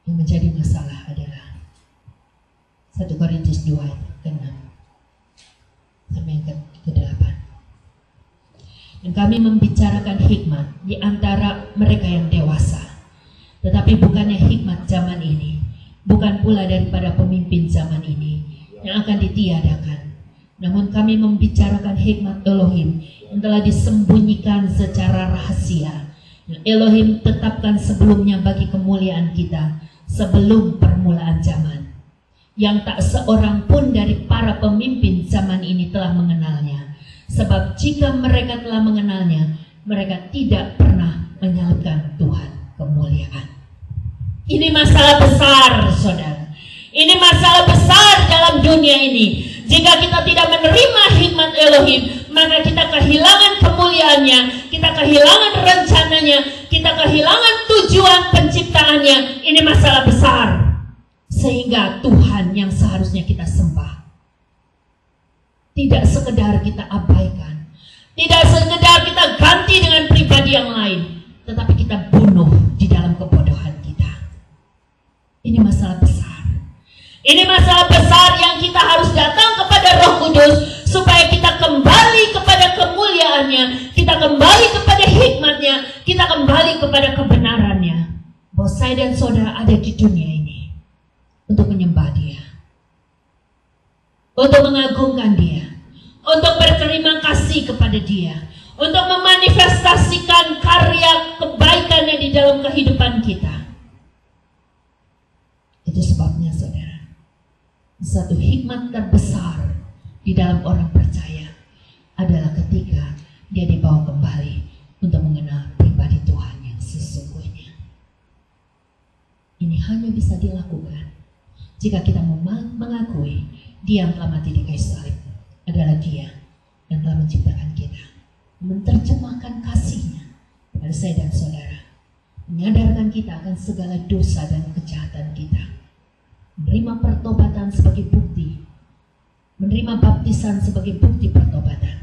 Yang menjadi masalah adalah 1 Korintus 2 ayat ke-6 sampai yang ke-8. Dan kami membicarakan hikmat di antara mereka yang dewasa, tetapi bukannya hikmat zaman ini, bukan pula daripada pemimpin zaman ini yang akan ditiadakan. Namun kami membicarakan hikmat Elohim yang telah disembunyikan secara rahasia, yang Elohim tetapkan sebelumnya bagi kemuliaan kita sebelum permulaan zaman, yang tak seorang pun dari para pemimpin zaman ini telah mengenalnya. Sebab jika mereka telah mengenalnya, mereka tidak pernah menyalahkan Tuhan kemuliaan. Ini masalah besar, saudara. Ini masalah besar dalam dunia ini. Jika kita tidak menerima hikmat Elohim, maka kita kehilangan kemuliaannya, kita kehilangan rencananya, kita kehilangan tujuan penciptaannya. Ini masalah besar. Sehingga Tuhan yang seharusnya kita sembah tidak sekedar kita abaikan, tidak sekedar kita ganti dengan pribadi yang lain, tetapi kita bunuh di dalam kebodohan kita. Ini masalah besar. Ini masalah besar yang kita harus datang kepada Roh Kudus supaya kita kembali kepada kemuliaannya, kita kembali kepada hikmatnya, kita kembali kepada kebenarannya. Bahwa saya dan saudara ada di dunia ini untuk menyembah Dia, untuk mengagungkan Dia, untuk berterima kasih kepada Dia, untuk memanifestasikan karya kebaikannya di dalam kehidupan kita. Itu sebabnya, saudara, satu hikmat terbesar di dalam orang percaya adalah ketika dia dibawa kembali untuk mengenal pribadi Tuhan yang sesungguhnya. Ini hanya bisa dilakukan jika kita mengakui Dia yang telah mati di kayu salib adalah Dia yang telah menciptakan kita, menerjemahkan kasih-Nya kepada saya dan saudara, menyadarkan kita akan segala dosa dan kejahatan kita, menerima pertobatan sebagai bukti, menerima baptisan sebagai bukti pertobatan,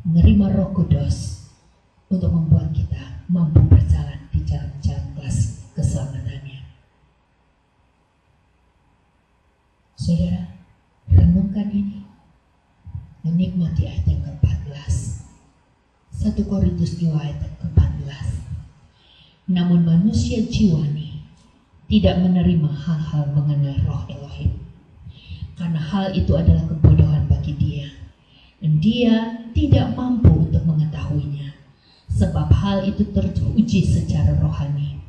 menerima Roh Kudus untuk membuat kita mampu berjalan di jalan-jalan keselamatannya. Saudara, renungkan ini, menikmati ayat yang ke-14, 1 Korintus 2 ayat ke-14. Namun manusia jiwani tidak menerima hal-hal mengenai Roh Elohim, karena hal itu adalah kebodohan bagi dia, dan dia tidak mampu untuk mengetahuinya, sebab hal itu teruji secara rohani.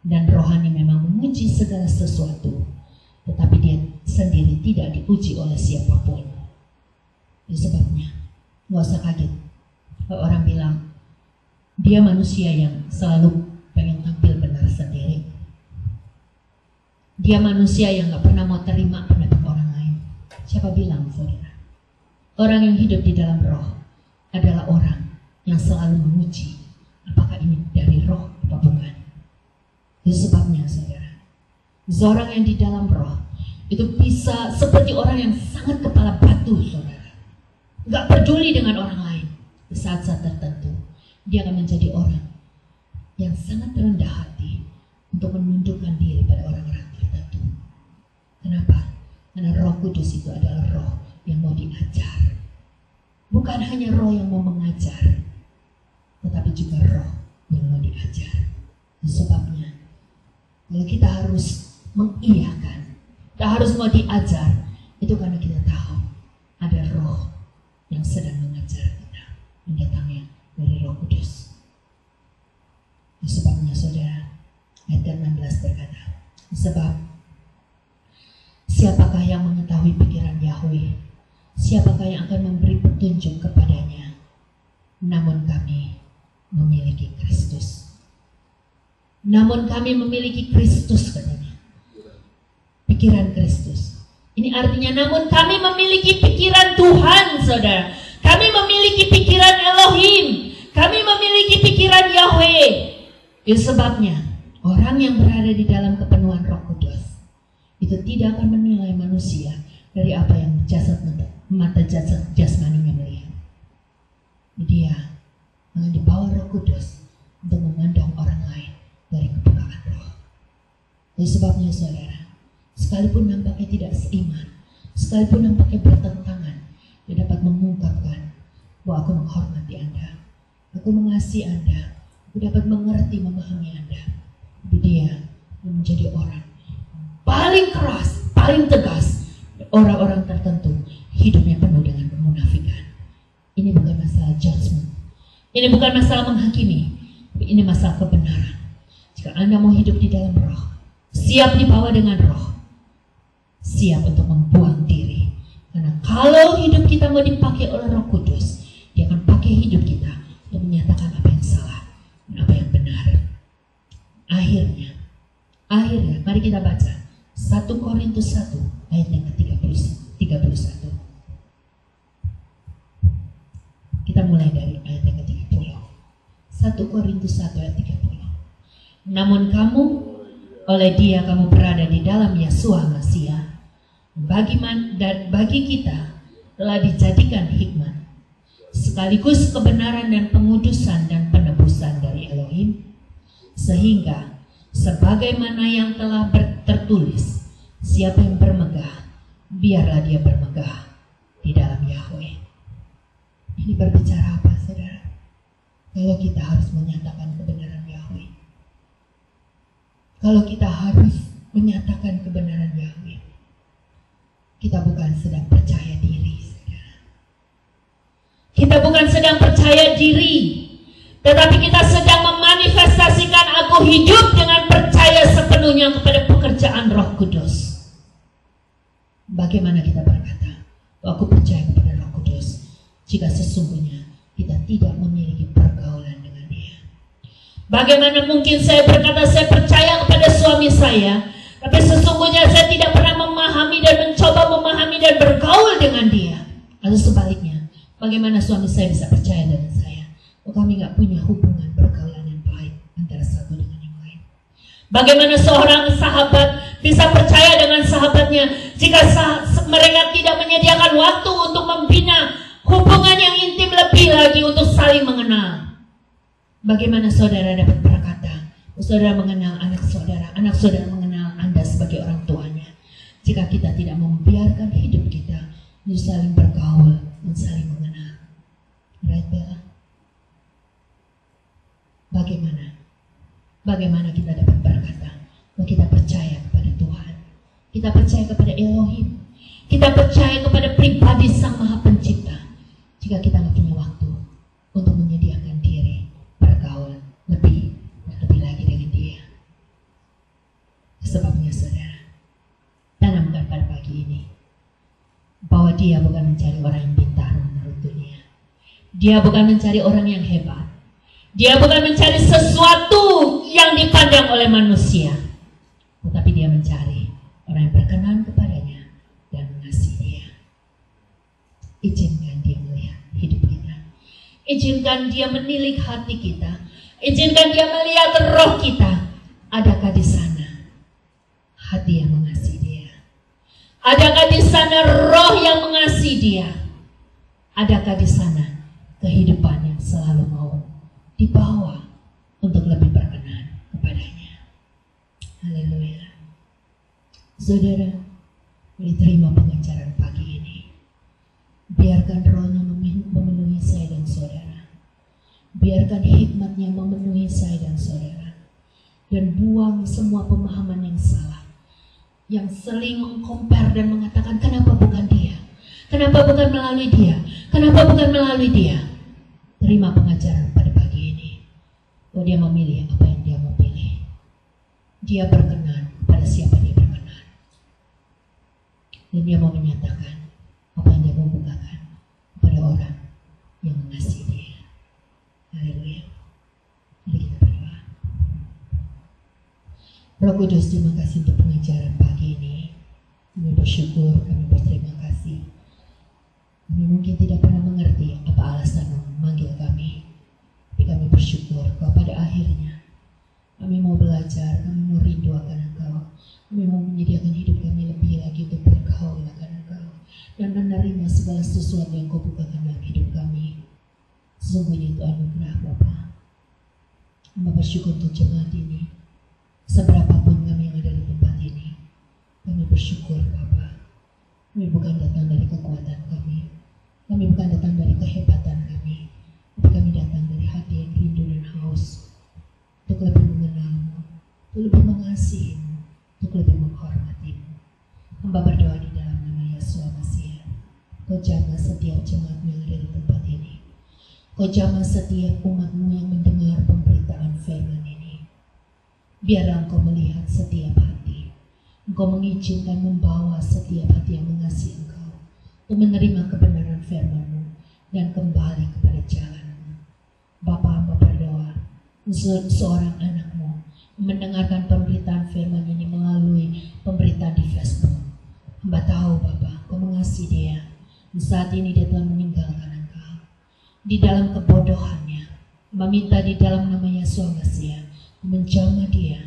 Dan rohani memang menguji segala sesuatu, tetapi dia sendiri tidak diuji oleh siapapun. Itu sebabnya nggak usah kaget kalau orang bilang dia manusia yang selalu pengen tampil benar sendiri, dia manusia yang gak pernah mau terima pendapat orang lain. Siapa bilang, saudara? Orang yang hidup di dalam Roh adalah orang yang selalu menguji apakah ini dari Roh atau bukan. Itu sebabnya, saudara, seorang yang di dalam Roh itu bisa seperti orang yang sangat kepala batu, saudara, gak peduli dengan orang lain. Di saat-saat tertentu dia akan menjadi orang yang sangat rendah hati untuk menundukkan diri pada orang-orang tertentu. Kenapa? Karena Roh Kudus itu adalah Roh yang mau diajar. Bukan hanya Roh yang mau mengajar, tetapi juga Roh yang mau diajar. Sebabnya kalau kita harus mengiyakan, kita harus mau diajar, itu karena kita tahu ada Roh yang sedang mengajar kita, mendatangnya dari Roh Kudus. Sebabnya, saudara, ayat 16 berkata, sebab siapakah yang mengetahui pikiran Yahweh? Siapakah yang akan memberi petunjuk kepadanya? Namun kami memiliki Kristus. Namun kami memiliki Kristus, katanya. Pikiran Kristus. Ini artinya namun kami memiliki pikiran Tuhan, saudara. Kami memiliki pikiran Elohim. Kami memiliki pikiran Yahweh. Itu sebabnya orang yang berada di dalam kepenuhan Roh Kudus itu tidak akan menilai manusia dari apa yang mata jasmaninya melihat. Dia akan dibawa Roh Kudus untuk memandang orang lain dari kepekaan Roh. Oleh sebabnya saudara, sekalipun nampaknya tidak seiman, sekalipun nampaknya bertentangan, dia dapat mengungkapkan bahwa aku menghormati Anda, aku mengasihi Anda, aku dapat mengerti, memahami Anda. Tapi dia menjadi orang paling keras, paling tegas. Orang-orang tertentu hidupnya penuh dengan kemunafikan. Ini bukan masalah judgment, ini bukan masalah menghakimi, tapi ini masalah kebenaran. Jika Anda mau hidup di dalam roh, siap dibawa dengan roh, siap untuk membuang diri. Karena kalau hidup kita mau dipakai oleh Roh Kudus, dia akan pakai hidup kita untuk menyatakan apa yang salah dan apa yang benar. Akhirnya, mari kita baca 1 Korintus 1 ayat yang ke-31. Kita mulai dari ayat yang ke-30. 1 Korintus 1 ayat 30. Namun kamu, oleh dia kamu berada di dalam Yeshua Masiah, bagi kita telah dijadikan hikmat, sekaligus kebenaran dan pengudusan dan penebusan dari Elohim, sehingga sebagaimana yang telah tertulis, siapa yang bermegah, biarlah dia bermegah di dalam Yahweh. Ini berbicara apa, saudara? Kalau kita harus menyatakan kebenaran Yahweh, kalau kita harus menyatakan kebenaran Yahweh, kita bukan sedang percaya diri, saudara. Kita bukan sedang percaya diri, tetapi kita sedang memanifestasikan aku hidup dengan percaya sepenuhnya kepada pekerjaan Roh Kudus. Bagaimana kita berkata, aku percaya kepada Roh Kudus, jika sesungguhnya kita tidak memiliki pergaulan dengan dia? Bagaimana mungkin saya berkata saya percaya kepada suami saya, tapi sesungguhnya saya tidak pernah memahami dan mencoba memahami dan bergaul dengan dia? Atau sebaliknya, bagaimana suami saya bisa percaya dengan saya? Kami nggak punya hubungan pergaulan yang baik antara satu dengan yang lain. Bagaimana seorang sahabat bisa percaya dengan sahabatnya jika mereka tidak menyediakan waktu untuk membina hubungan yang intim lebih lagi untuk saling mengenal? Bagaimana saudara dapat berkata, saudara mengenal anak saudara mengenal Anda sebagai orang tuanya, jika kita tidak membiarkan hidup kita untuk saling bergaul dan saling mengenal? Right, Bella? Bagaimana kita dapat berkata bahwa kita percaya kepada Tuhan, kita percaya kepada Elohim, kita percaya kepada pribadi Sang Maha Pencipta, jika kita tidak punya waktu untuk menyediakan diri bergaul lebih lagi dengan dia? Sebabnya saudara, tanamkan pada pagi ini bahwa dia bukan mencari orang yang pintar menurut dunia, dia bukan mencari orang yang hebat, dia bukan mencari sesuatu yang dipandang oleh manusia, tetapi dia mencari orang yang berkenan kepadanya dan mengasihi dia. Izinkan dia melihat hidup kita, izinkan dia menilik hati kita, izinkan dia melihat roh kita. Adakah di sana hati yang mengasihi dia? Adakah di sana roh yang mengasihi dia? Adakah di sana kehidupan yang selalu mau dibawa untuk lebih berkenan kepadanya? Haleluya. Saudara, mari terima pengajaran pagi ini. Biarkan rohnya memenuhi saya dan saudara. Biarkan hikmatnya memenuhi saya dan saudara. Dan buang semua pemahaman yang salah, yang sering mengcompare dan mengatakan kenapa bukan dia, kenapa bukan melalui dia, kenapa bukan melalui dia. Terima pengajaran pada pagi ini bahwa dia memilih apa yang dia mau pilih. Dia berkenan pada siapa dia berkenan, dan dia mau menyatakan apa yang dia mau bukakan kepada orang yang mengasihi dia. Haleluya. Mari kita berdoa. Roh Kudus, terima kasih untuk pengajaran pagi ini. Kami bersyukur, kami berterima kasih. Kami mungkin tidak pernah mengerti apa alasan memanggil kami, tapi kami bersyukur bahwa pada akhirnya kami mau belajar, kami mau rindu akan Engkau, kami mau menyediakan hidup kami lebih lagi untuk bergaul akan Engkau dan menerima segala sesuatu yang Kau bukakan dalam hidup kami. Sesungguhnya itu anugerah Bapa. Kami bersyukur untuk jemaat ini, seberapapun kami yang ada di Kami bukan datang dari kekuatan kami. Kami bukan datang dari kehebatan kami. Tapi kami datang dari hati yang rindu dan haus untuk lebih mengenalmu, untuk lebih mengasihimu, untuk lebih menghormatimu. Hamba berdoa di dalam nama Yesus Masih. Kau jamah setiap jemaatmu yang ada di tempat ini. Kau jamah setiap umatmu yang mendengar pemberitaan firman ini. Biarlah Engkau melihat setiap hati. Engkau mengizinkan membawa setiap hati yang mengasihi Engkau untuk menerima kebenaran firman-Mu dan kembali kepada jalan-Mu. Bapa, hamba berdoa, seorang anak-Mu mendengarkan pemberitaan firman ini melalui pemberitaan di Facebook. Hamba tahu Bapa, Kau mengasihi dia. Saat ini dia telah meninggalkan Engkau. Di dalam kebodohannya, meminta di dalam nama Yesus Masih, menjamah dia,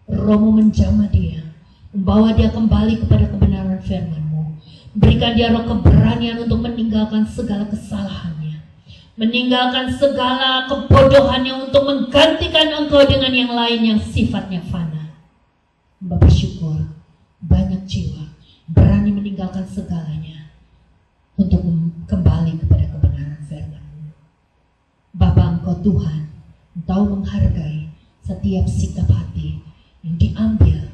Roh-Mu menjamah dia, membawa dia kembali kepada kebenaran firman-Mu. Berikan dia roh keberanian untuk meninggalkan segala kesalahannya, meninggalkan segala kebodohannya untuk menggantikan Engkau dengan yang lain yang sifatnya fana. Hamba bersyukur banyak jiwa berani meninggalkan segalanya untuk kembali kepada kebenaran firman-Mu. Bapa, Engkau Tuhan, Engkau menghargai setiap sikap hati yang diambil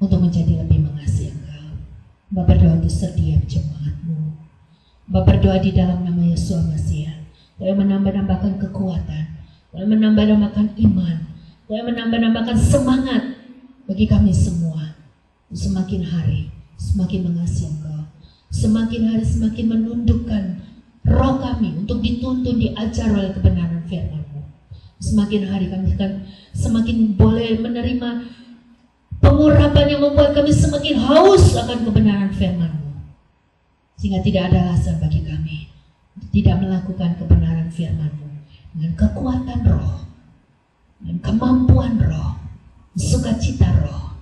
untuk menjadi lebih mengasihi Engkau. Bapa berdoa untuk setiap jemaat-Mu. Bapa berdoa di dalam nama Yesus Masih, Kau menambah-nambahkan kekuatan, Kau menambah-nambahkan iman, Kau menambah-nambahkan semangat bagi kami semua. Semakin hari semakin mengasihi Engkau, semakin hari semakin menundukkan roh kami untuk dituntun, diajar oleh kebenaran firman-Mu. Semakin hari kami akan semakin boleh menerima pengurapan yang membuat kami semakin haus akan kebenaran firman-Mu, sehingga tidak ada alasan bagi kami untuk tidak melakukan kebenaran firman-Mu dengan kekuatan roh, dengan kemampuan roh, sukacita roh,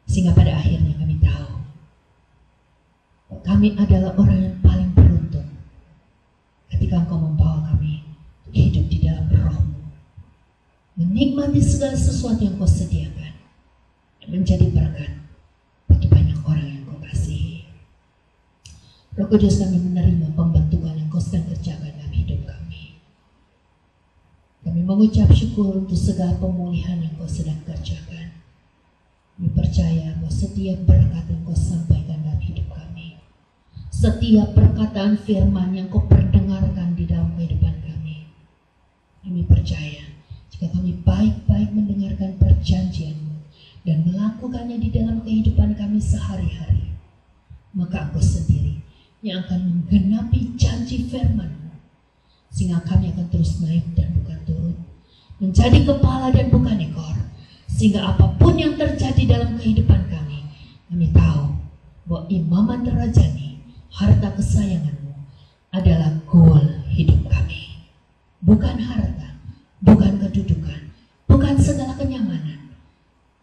sehingga pada akhirnya kami tahu kami adalah orang yang paling beruntung ketika Engkau membawa kami hidup di dalam roh-Mu, menikmati segala sesuatu yang Kau sediakan, menjadi berkat bagi banyak orang yang Kau kasihi. Roh Kudus, kami menerima pembentukan yang Kau sedang kerjakan dalam hidup kami. Kami mengucap syukur untuk segala pemulihan yang Kau sedang kerjakan. Kami percaya bahwa setiap berkat yang Kau sampaikan dalam hidup kami, setiap perkataan firman yang Kau perdengarkan di dalam kehidupan kami, kami percaya jika kami baik-baik mendengarkan perjanjian-Mu dan melakukannya di dalam kehidupan kami sehari-hari, maka Engkau sendiri yang akan menggenapi janji firman-Mu, sehingga kami akan terus naik dan bukan turun, menjadi kepala dan bukan ekor, sehingga apapun yang terjadi dalam kehidupan kami tahu bahwa imamat terajani, harta kesayangan-Mu adalah goal hidup kami. Bukan harta, bukan kedudukan, bukan segala kenyamanan,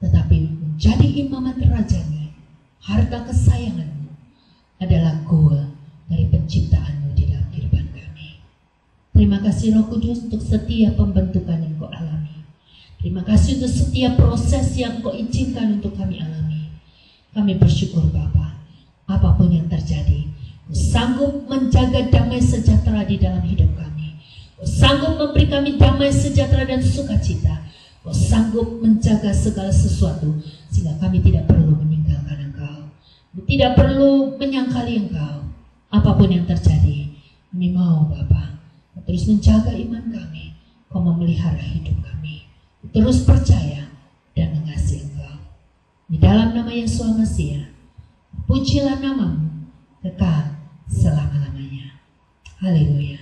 tetapi menjadi imamat terajani, harta kesayangan-Mu adalah goal dari penciptaan-Mu di dalam kehidupan kami. Terima kasih Roh Kudus untuk setiap pembentukan yang Kau alami. Terima kasih untuk setiap proses yang Kau izinkan untuk kami alami. Kami bersyukur Bapa, apapun yang terjadi, Kau sanggup menjaga damai sejahtera di dalam hidup kami. Kau sanggup memberi kami damai sejahtera dan sukacita. Kau sanggup menjaga segala sesuatu sehingga kami tidak perlu meninggalkan Engkau, tidak perlu menyangkali Engkau. Apapun yang terjadi, kami mau Bapa terus menjaga iman kami. Kau memelihara hidup kami, terus percaya dan mengasihi Engkau. Di dalam nama Yesus Masih, pujilah nama-Mu kekal selama-lamanya. Haleluya.